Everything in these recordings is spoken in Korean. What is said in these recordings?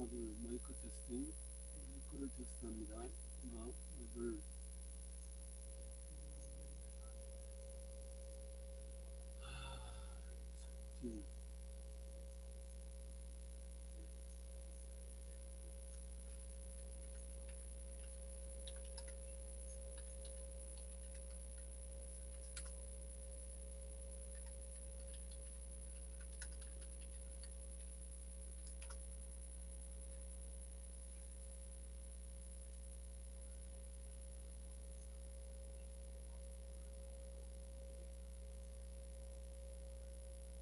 둘, 마이크 테스팅. 마이크를 테스트합니다. 하나, 둘, 셋.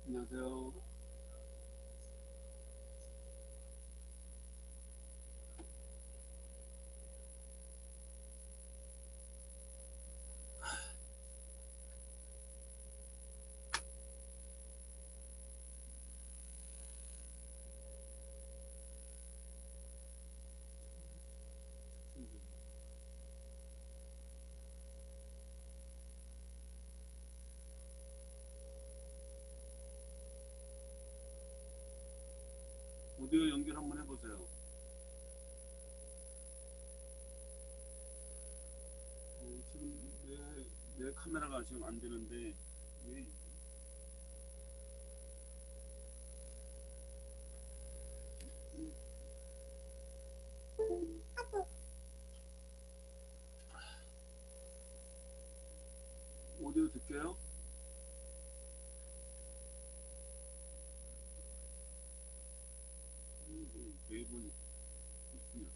안녕하세요. 오디오 연결 한번 해보세요. 지금 내 카메라가 지금 안 되는데 왜? 오디오 듣게요? 네 분 있군요.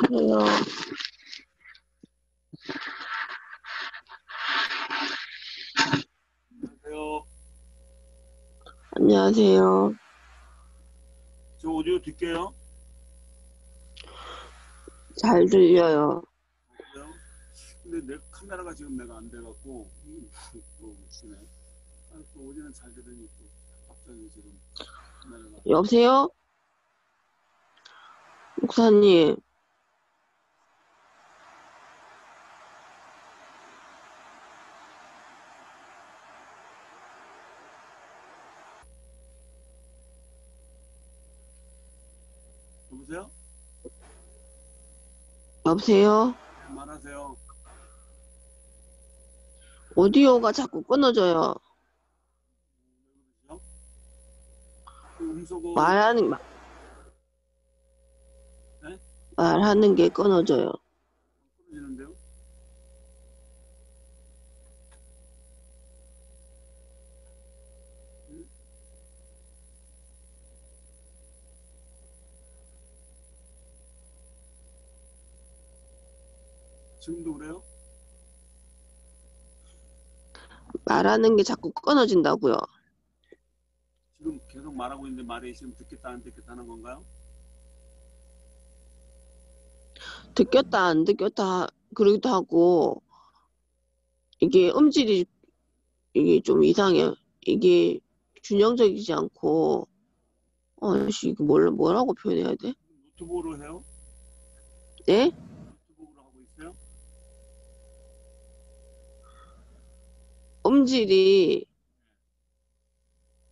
안녕하세요. 안녕하세요. 안녕하세요. 저 오디오 듣게요? 잘 들려요. 그래요? 근데 내 카메라가 지금 내가 안 돼갖고 뭐 웃기네. 또 오디오는 잘 들으니 또 갑자기 지금 카메라가. 여보세요? 목사님, 여보세요? 여보세요? 네, 말하세요. 오디오가 자꾸 끊어져요. 왜 그러시죠? 그 음소거 말하는, 네? 말하는 게 끊어져요. 끊어지는데요? 네? 지금도 그래요? 말하는 게 자꾸 끊어진다고요. 지금 계속 말하고 있는데 말이 지금 듣겠다 안 듣겠다 하는 건가요? 듣겼다, 안 듣겼다, 그러기도 하고, 이게 음질이, 이게 좀 이상해요. 이게 균형적이지 않고, 이거 뭐라고 표현해야 돼? 노트북으로 해요? 네? 노트북으로 하고 있어요? 음질이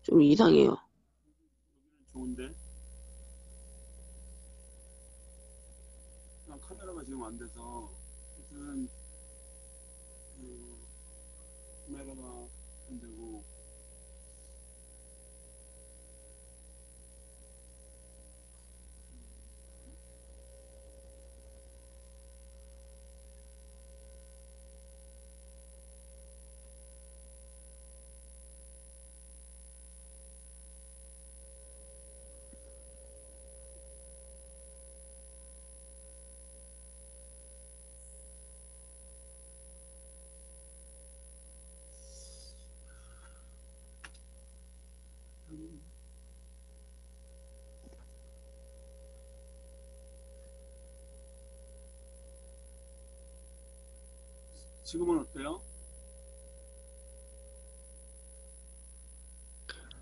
좀 이상해요. 여기는 좋은데 그냥 카메라가 지금 안 돼서 하여튼 그 카메라가 안 되고 지금은 어때요?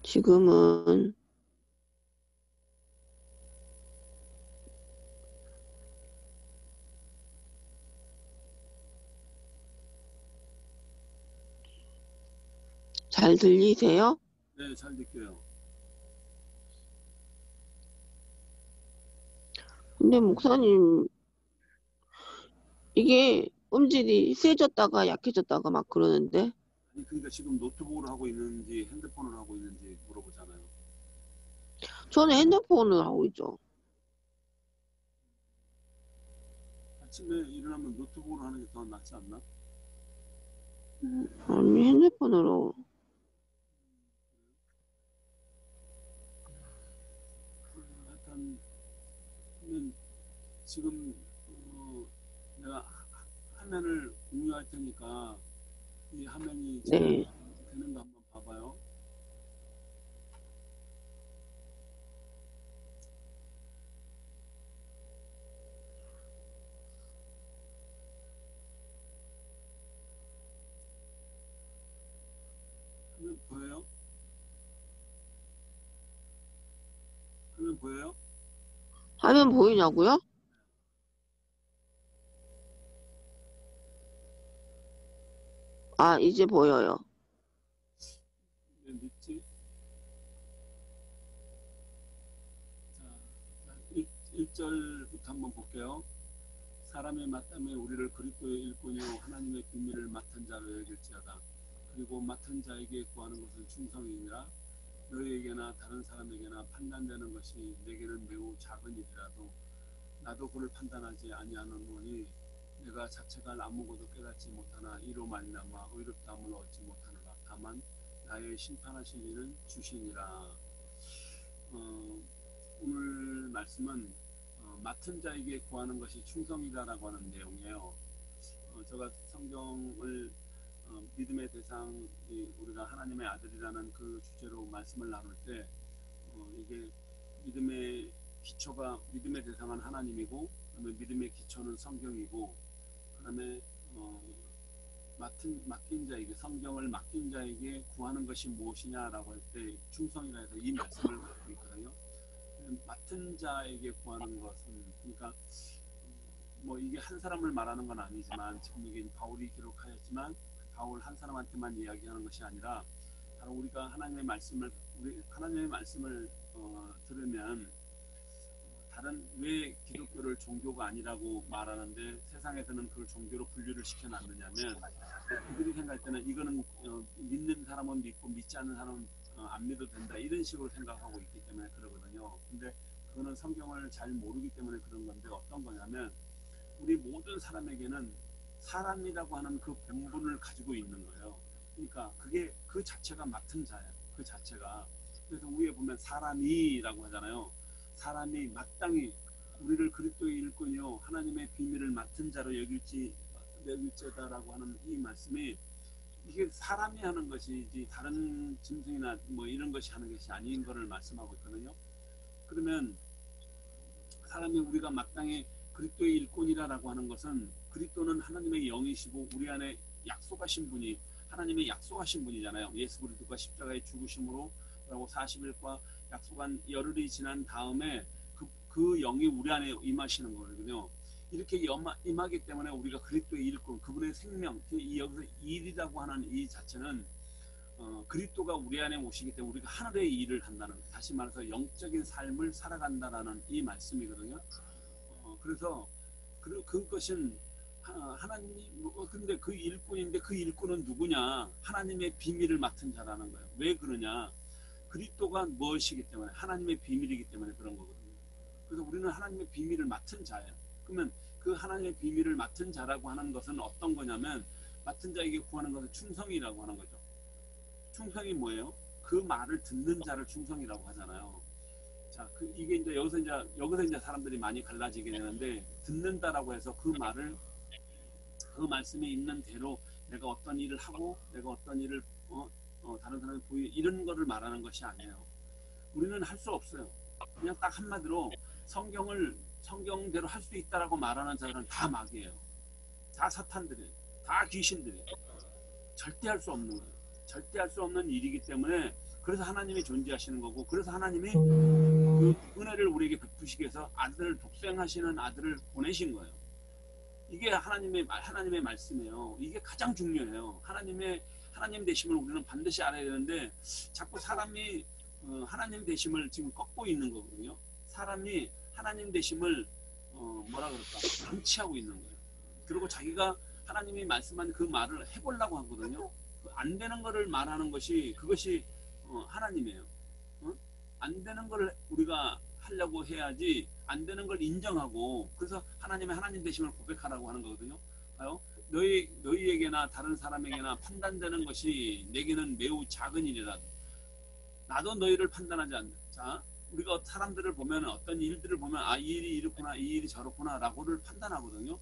지금은 잘 들리세요? 네, 잘 느껴요. 근데 목사님, 이게 음질이 세졌다가 약해졌다가 막 그러는데, 아니, 그러니까 지금 노트북으로 하고 있는지 핸드폰으로 하고 있는지 물어보잖아요. 저는 핸드폰을 하고 있죠. 아침에 일어나면 노트북으로 하는 게 더 낫지 않나? 아니, 핸드폰으로. 하여튼 그러면 지금 내가 화면을 공유할 테니까 이 화면이 지금 네. 되는가 한번 봐봐요. 화면 보여요? 화면 보여요? 화면 보이냐고요? 아, 이제 보여요. 왜 늦지? 자, 1절부터 한번 볼게요. 사람의 마땅에 우리를 그리스도의 일꾼이요 하나님의 비밀을 맡은 자로 여길지어다. 그리고 맡은 자에게 구하는 것은 충성이니라. 너희에게나 다른 사람에게나 판단되는 것이 내게는 매우 작은 일이라도 나도 그를 판단하지 아니하노니 내가 자체가 아무것도 깨닫지 못하나 이로 말미암아 의롭다함을 얻지 못하노라. 다만 나의 심판하실 이는 주시니라. 오늘 말씀은 맡은 자에게 구하는 것이 충성이다라고 하는 내용이에요. 제가 성경을 믿음의 대상, 우리가 하나님의 아들이라는 그 주제로 말씀을 나눌 때 이게 믿음의 기초가 믿음의 대상은 하나님이고, 그다음에 믿음의 기초는 성경이고, 그다음에 맡긴 자에게 성경을 맡긴 자에게 구하는 것이 무엇이냐라고 할 때 충성이라 해서 이 말씀을 갖고 있거든요. 맡은 자에게 구하는 것은 그러니까 뭐 이게 한 사람을 말하는 건 아니지만 지금 이게 바울이 기록하였지만 바울 한 사람한테만 이야기하는 것이 아니라 바로 우리가 하나님의 말씀을 들으면 다른 왜 기독교를 종교가 아니라고 말하는데 세상에서는 그걸 종교로 분류를 시켜놨느냐면 그들이 생각할 때는 이거는 믿는 사람은 믿고 믿지 않는 사람은 안 믿어도 된다 이런 식으로 생각하고 있기 때문에 그러거든요. 근데 그거는 성경을 잘 모르기 때문에 그런 건데 어떤 거냐면 우리 모든 사람에게는 사람이라고 하는 그 본분을 가지고 있는 거예요. 그러니까 그게 그 자체가 맡은 자예요. 그 자체가. 그래서 위에 보면 사람이라고 하잖아요. 사람이 마땅히 우리를 그리스도의 일꾼이요 하나님의 비밀을 맡은 자로 여길지다라고 하는 이 말씀이 이게 사람이 하는 것이지 다른 짐승이나 뭐 이런 것이 하는 것이 아닌 것을 말씀하고 있거든요. 그러면 사람이 우리가 마땅히 그리스도의 일꾼이라고 하는 것은 그리스도는 하나님의 영이시고 우리 안에 약속하신 분이 하나님의 약속하신 분이잖아요. 예수 그리스도가 십자가에 죽으심으로 그리고 40일과 약속한 열흘이 지난 다음에 그 영이 우리 안에 임하시는 거거든요. 이렇게 임하기 때문에 우리가 그리스도의 일꾼, 그분의 생명, 여기서 일이라고 하는 이 자체는 그리스도가 우리 안에 오시기 때문에 우리가 하늘의 일을 한다는, 다시 말해서 영적인 삶을 살아간다라는 이 말씀이거든요. 그래서 그것은 하나님, 근데 그 일꾼인데 그 일꾼은 누구냐? 하나님의 비밀을 맡은 자라는 거예요. 왜 그러냐? 그리스도가 무엇이기 때문에 하나님의 비밀이기 때문에 그런 거거든요. 그래서 우리는 하나님의 비밀을 맡은 자예요. 그러면 그 하나님의 비밀을 맡은 자라고 하는 것은 어떤 거냐면 맡은 자에게 구하는 것은 충성이라고 하는 거죠. 충성이 뭐예요? 그 말을 듣는 자를 충성이라고 하잖아요. 자, 이게 이제 여기서 이제 사람들이 많이 갈라지게 되는데 듣는다라고 해서 그 말을 그 말씀에 있는 대로 내가 어떤 일을 하고 내가 어떤 일을 다른 사람에 이런 거를 말하는 것이 아니에요. 우리는 할 수 없어요. 그냥 딱 한마디로 성경대로 할 수 있다라고 말하는 자들은 다 마귀예요. 다 사탄들이에요. 다 귀신들이에요. 절대 할 수 없는 거예요. 절대 할 수 없는 일이기 때문에 그래서 하나님이 존재하시는 거고, 그래서 하나님이 그 은혜를 우리에게 베푸시기 위해서 아들을, 독생하시는 아들을 보내신 거예요. 이게 하나님의 말씀이에요. 이게 가장 중요해요. 하나님 되심을 우리는 반드시 알아야 되는데, 자꾸 사람이 하나님 되심을 지금 꺾고 있는 거거든요. 사람이 하나님 되심을 뭐라 그럴까, 방치하고 있는 거예요. 그리고 자기가 하나님이 말씀한 그 말을 해보려고 하거든요. 안 되는 거를 말하는 것이, 그것이 하나님이에요. 안 되는 걸 우리가 하려고 해야지, 안 되는 걸 인정하고, 그래서 하나님의 하나님 되심을 고백하라고 하는 거거든요. 봐요. 너희에게나 다른 사람에게나 판단되는 것이 내게는 매우 작은 일이라. 나도 너희를 판단하지 않는다. 자, 우리가 사람들을 보면, 어떤 일들을 보면, 아, 이 일이 이렇구나, 이 일이 저렇구나 라고를 판단하거든요.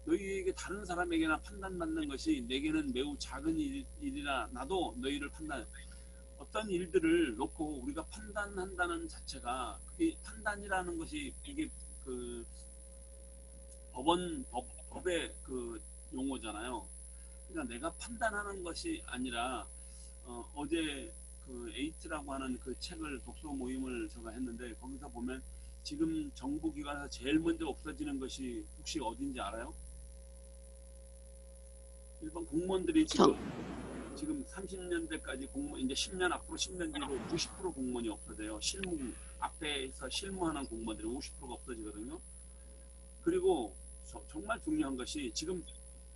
너희에게 다른 사람에게나 판단받는 것이 내게는 매우 작은 일이라 나도 너희를 판단해. 어떤 일들을 놓고 우리가 판단한다는 자체가, 그게 판단이라는 것이, 이게 그 법의 그 용어잖아요. 그러니까 내가 판단하는 것이 아니라, 어제 그 에이트라고 하는 그 책을, 독서 모임을 제가 했는데, 거기서 보면 지금 정부기관에서 제일 먼저 없어지는 것이 혹시 어딘지 알아요? 일본 공무원들이 지금 30년대까지 공무원, 이제 10년 앞으로 10년 뒤로 50% 공무원이 없어져요. 앞에서 실무하는 공무원들이 50%가 없어지거든요. 그리고 정말 중요한 것이, 지금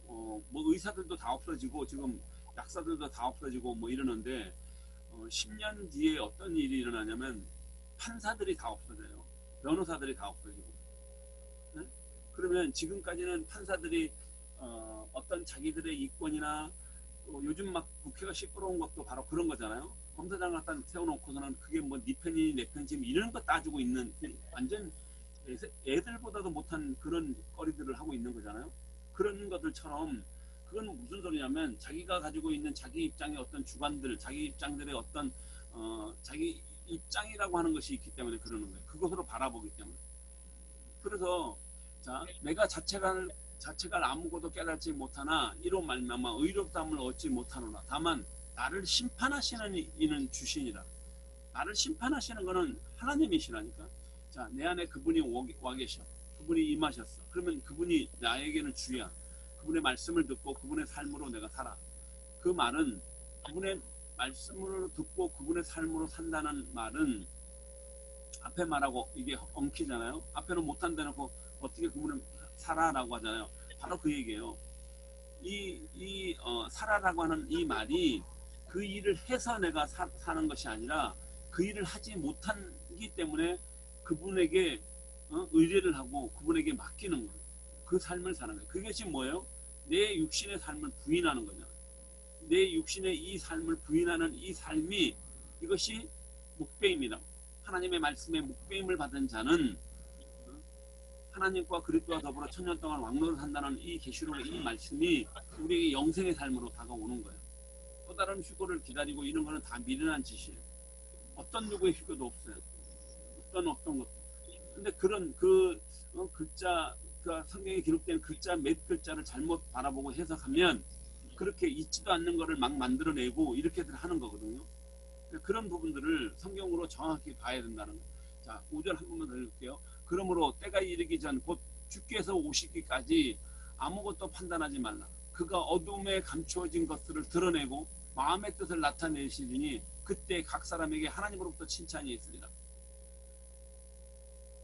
뭐 의사들도 다 없어지고, 지금 약사들도 다 없어지고 뭐 이러는데, 10년 뒤에 어떤 일이 일어나냐면, 판사들이 다 없어져요. 변호사들이 다 없어지고. 네? 그러면 지금까지는 판사들이 어떤 자기들의 이권이나, 요즘 막 국회가 시끄러운 것도 바로 그런 거잖아요. 검사장 갖다 세워놓고서는 그게 뭐 네 편이니 내 편이지 이런 거 따지고 있는, 완전 애들보다도 못한 그런 거리들을 하고 있는 거잖아요. 그런 것들처럼, 그건 무슨 소리냐면, 자기가 가지고 있는 자기 입장의 어떤 주관들, 자기 입장들의 어떤 자기 입장이라고 하는 것이 있기 때문에 그러는 거예요. 그것으로 바라보기 때문에. 그래서 자, 내가 자체가 아무것도 깨닫지 못하나 이로 말미암아 의롭다함을 얻지 못하노라. 다만 나를 심판하시는 이는 주시니라. 나를 심판하시는 것은 하나님이시라니까. 자, 내 안에 그분이 와 계셔. 그분이 임하셨어. 그러면 그분이 나에게는 주야. 그분의 말씀을 듣고 그분의 삶으로 내가 살아. 그 말은, 그분의 말씀으로 듣고 그분의 삶으로 산다는 말은, 앞에 말하고 이게 엉키잖아요. 앞에는 못한다 놓고 어떻게 그분은 살아라고 하잖아요. 바로 그 얘기예요. 살아라고 하는 이 말이, 그 일을 해서 내가 사는 것이 아니라, 그 일을 하지 못하기 때문에 그분에게 의뢰를 하고 그분에게 맡기는 거예요. 그 삶을 사는 거예요. 그것이 뭐예요? 내 육신의 삶을 부인하는 거냐. 내 육신의 이 삶을 부인하는 이 삶이, 이것이 묵배입니다. 하나님의 말씀에 묵배임을 받은 자는 하나님과 그리스도와 더불어 천년 동안 왕노를 한다는 이 계시록의 이 말씀이 우리에게 영생의 삶으로 다가오는 거예요. 또 다른 휴거를 기다리고 이런 거는 다 미련한 짓이에요. 어떤 누구의 휴거도 없어요. 어떤 것도. 근데 그런 글자, 그 성경에 기록된 글자 몇 글자를 잘못 바라보고 해석하면 그렇게 있지도 않는 거를 막 만들어내고 이렇게들 하는 거거든요. 그런 부분들을 성경으로 정확히 봐야 된다는 거예요. 자, 5절 한 번만 더 읽을게요. 그러므로 때가 이르기 전 곧 주께서 오시기까지 아무것도 판단하지 말라. 그가 어둠에 감추어진 것들을 드러내고 마음의 뜻을 나타내시리니 그때 각 사람에게 하나님으로부터 칭찬이 있으리라.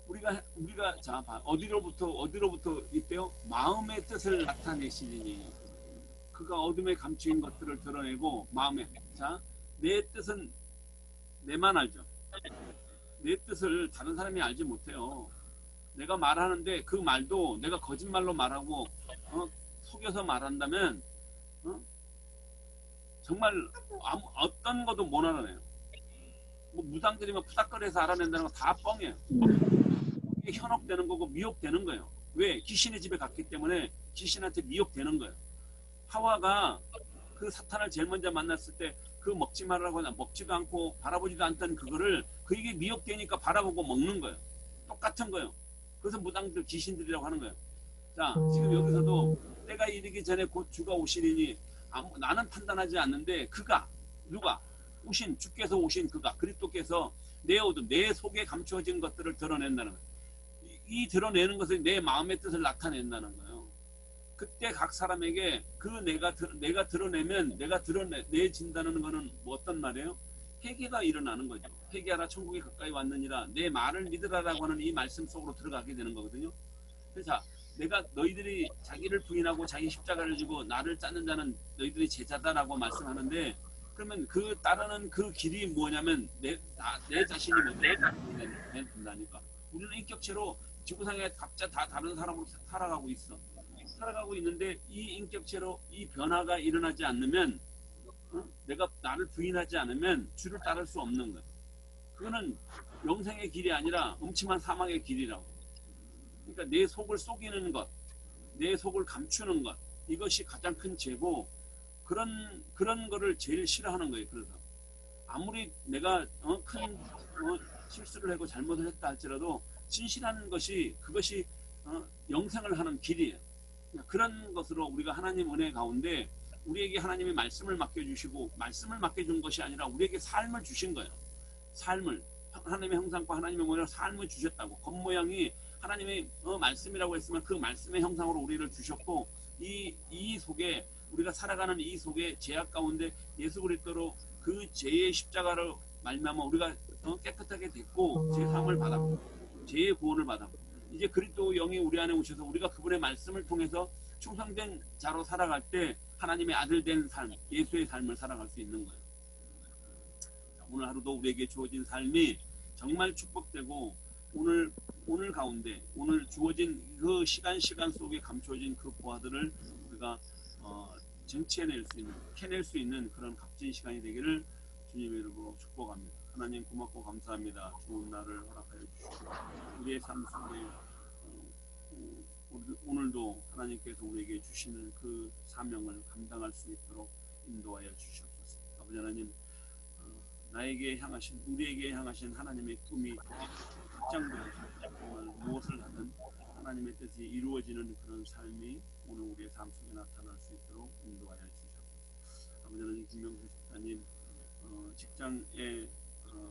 우리가 자, 어디로부터 있대요? 마음의 뜻을 나타내시리니. 그가 어둠에 감추인 것들을 드러내고 마음에. 자, 내 뜻은 내만 알죠. 내 뜻을 다른 사람이 알지 못해요. 내가 말하는데 그 말도 내가 거짓말로 말하고 속여서 말한다면 정말 어떤 것도 못 알아내요. 뭐 무당들이면 푸닥거려서 알아낸다는 거 다 뻥이에요. 이게 현혹되는 거고 미혹되는 거예요. 왜? 귀신의 집에 갔기 때문에 귀신한테 미혹되는 거예요. 하와가 그 사탄을 제일 먼저 만났을 때 그 먹지 말라고 하나 먹지도 않고 바라보지도 않던 그거를, 그에게 미혹되니까 바라보고 먹는 거예요. 똑같은 거예요. 그래서 무당들 귀신들이라고 하는 거예요. 자, 지금 여기서도 때가 이르기 전에 곧 주가 오시리니 나는 판단하지 않는데 그가 누가 오신 주께서 오신 그가 그리스도께서 내 어둠 내 속에 감추어진 것들을 드러낸다는 거예요. 이 드러내는 것은 내 마음의 뜻을 나타낸다는 거예요. 그때 각 사람에게 그 내가 드러내면 내가 드러내진다는 거는 뭐 어떤 말이에요? 회개가 일어나는 거죠. 회개하라 천국이 가까이 왔느니라 내 말을 믿으라라고 하는 이 말씀 속으로 들어가게 되는 거거든요. 그래서 내가 너희들이 자기를 부인하고 자기 십자가를 지고 나를 찾는 자는 너희들이 제자다라고 말씀하는데 그러면 그 따르는 그 길이 뭐냐면 내 자신이 먼저 된다니까. 우리는 인격체로 지구상에 각자 다 다른 사람으로 살아가고 있는데 이 인격체로 이 변화가 일어나지 않으면 내가 나를 부인하지 않으면 주를 따를 수 없는 거예요. 그거는 영생의 길이 아니라 음침한 사망의 길이라고. 그러니까 내 속을 속이는 것, 내 속을 감추는 것, 이것이 가장 큰 죄고 그런 거를 제일 싫어하는 거예요. 그래서 아무리 내가 큰 실수를 하고 잘못을 했다 할지라도 진실한 것이 그것이 영생을 하는 길이에요. 그런 것으로 우리가 하나님 은혜 가운데 우리에게 하나님이 말씀을 맡겨주시고 말씀을 맡겨준 것이 아니라 우리에게 삶을 주신 거예요. 삶을 하나님의 형상과 하나님의 모양으로 삶을 주셨다고. 겉모양이 하나님의 말씀이라고 했으면 그 말씀의 형상으로 우리를 주셨고 이 속에 우리가 살아가는 이 속에 죄악 가운데 예수 그리스도로 그 죄의 십자가로 말미암아 우리가 깨끗하게 됐고 제 사함을 받았고 죄의 구원을 받았고 이제 그리스도 영이 우리 안에 오셔서 우리가 그분의 말씀을 통해서 충성된 자로 살아갈 때 하나님의 아들 된 삶, 예수의 삶을 살아갈 수 있는 거예요. 오늘 하루도 우리에게 주어진 삶이 정말 축복되고 오늘 가운데 오늘 주어진 그 시간 속에 감추어진 그 보화들을 우리가 쟁취해낼 수 있는, 캐낼 수 있는 그런 값진 시간이 되기를 주님의 이름으로 축복합니다. 하나님 고맙고 감사합니다. 좋은 날을 허락하여 주시고 우리의 삶 속에 오늘도 하나님께서 우리에게 주시는 그 사명을 감당할 수 있도록 인도하여 주시옵소서. 아버지 하나님, 나에게 향하신 우리에게 향하신 하나님의 꿈이 확장되어서 정말 무엇을 하든 하나님의 뜻이 이루어지는 그런 삶이 오늘 우리의 삶 속에 나타날 수 있도록 인도하여 주시옵소서. 아버지 하나님, 김명수 집사님 직장에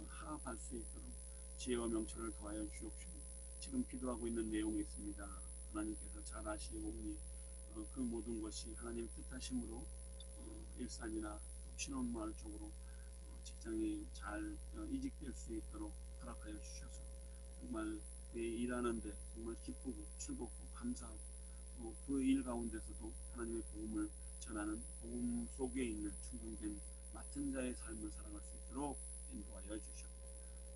하합할 수 있도록 지혜와 명철을 더하여 주옵시고 지금 기도하고 있는 내용이 있습니다. 하나님께서 잘 아시오니 그 모든 것이 하나님 뜻하심으로 일산이나 신혼마을 쪽으로 직장이 잘 이직될 수 있도록 허락하여 주셔서 정말 일하는데 정말 기쁘고 즐겁고 감사하고 그 일 가운데서도 하나님의 복음을 전하는 복음 속에 있는 충성된 맡은 자의 삶을 살아갈 수 있도록 인도하여 주셨고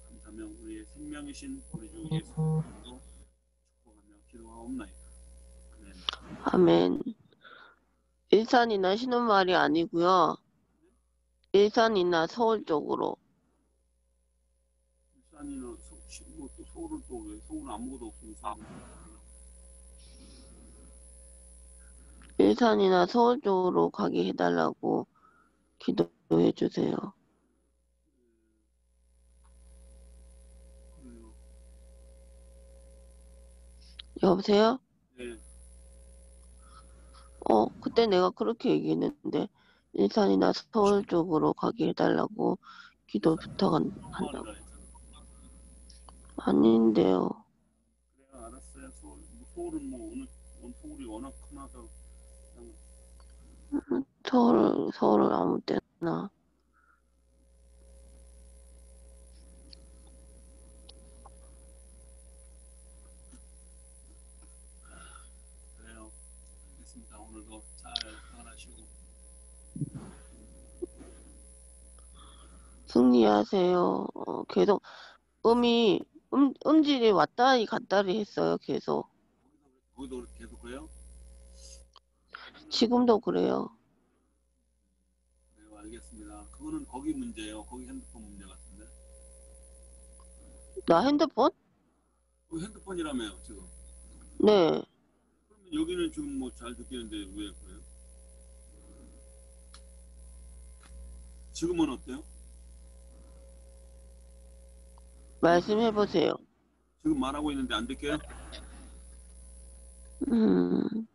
감사하며 우리의 생명이신 우리 주 예수 그리스도로 축복하며 기도하옵나이다. 아멘. 아멘. 일산이나 신혼마을이 아니고요. 일산이나 서울 쪽으로. 일산이나 또 서울은 또 왜? 서울은 아무것도 없으니까. 일산이나 서울 쪽으로 가게 해달라고 기도해 주세요. 그래요. 여보세요? 네. 그때 내가 그렇게 얘기했는데 일산이나 서울 쪽으로 가게 해달라고 기도 부탁한다고. 신혼마을이라 했잖아. 아닌데요. 그래 알았어요. 서울은 뭐 서울이 워낙 크나서 서울을 아무 때나. 그래요. 알겠습니다. 오늘도 잘 생활하시고 승리하세요. 계속 음질이 왔다리 갔다리 했어요. 계속. 거기도 계속 그래요? 지금도 그래요. 네, 알겠습니다. 그거는 거기 문제예요. 거기 핸드폰 문제 같은데. 나 핸드폰? 그 핸드폰이라며요 지금. 네. 그러면 여기는 지금 뭐 잘 듣기는데 왜 그래요? 지금은 어때요? 말씀해보세요. 지금 말하고 있는데 안 듣게요? 음,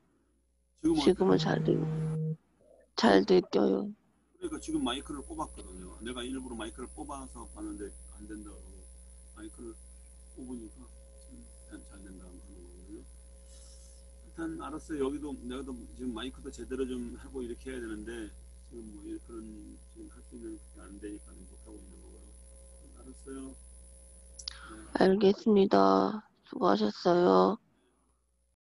지금 지금은 잘 들려요. 그러니까 지금 마이크를 뽑았거든요. 내가 일부러 마이크를 뽑아서 봤는데 안 된다고 마이크를 뽑으니까 잘 된다고 하는 거거든요. 일단 알았어요. 여기도 내가 지금 마이크도 제대로 좀 하고 이렇게 해야 되는데 지금 뭐 그런 지금 할 수 있는 그게 안 되니까 못 하고 있는 거고요. 알았어요. 네. 알겠습니다. 수고하셨어요.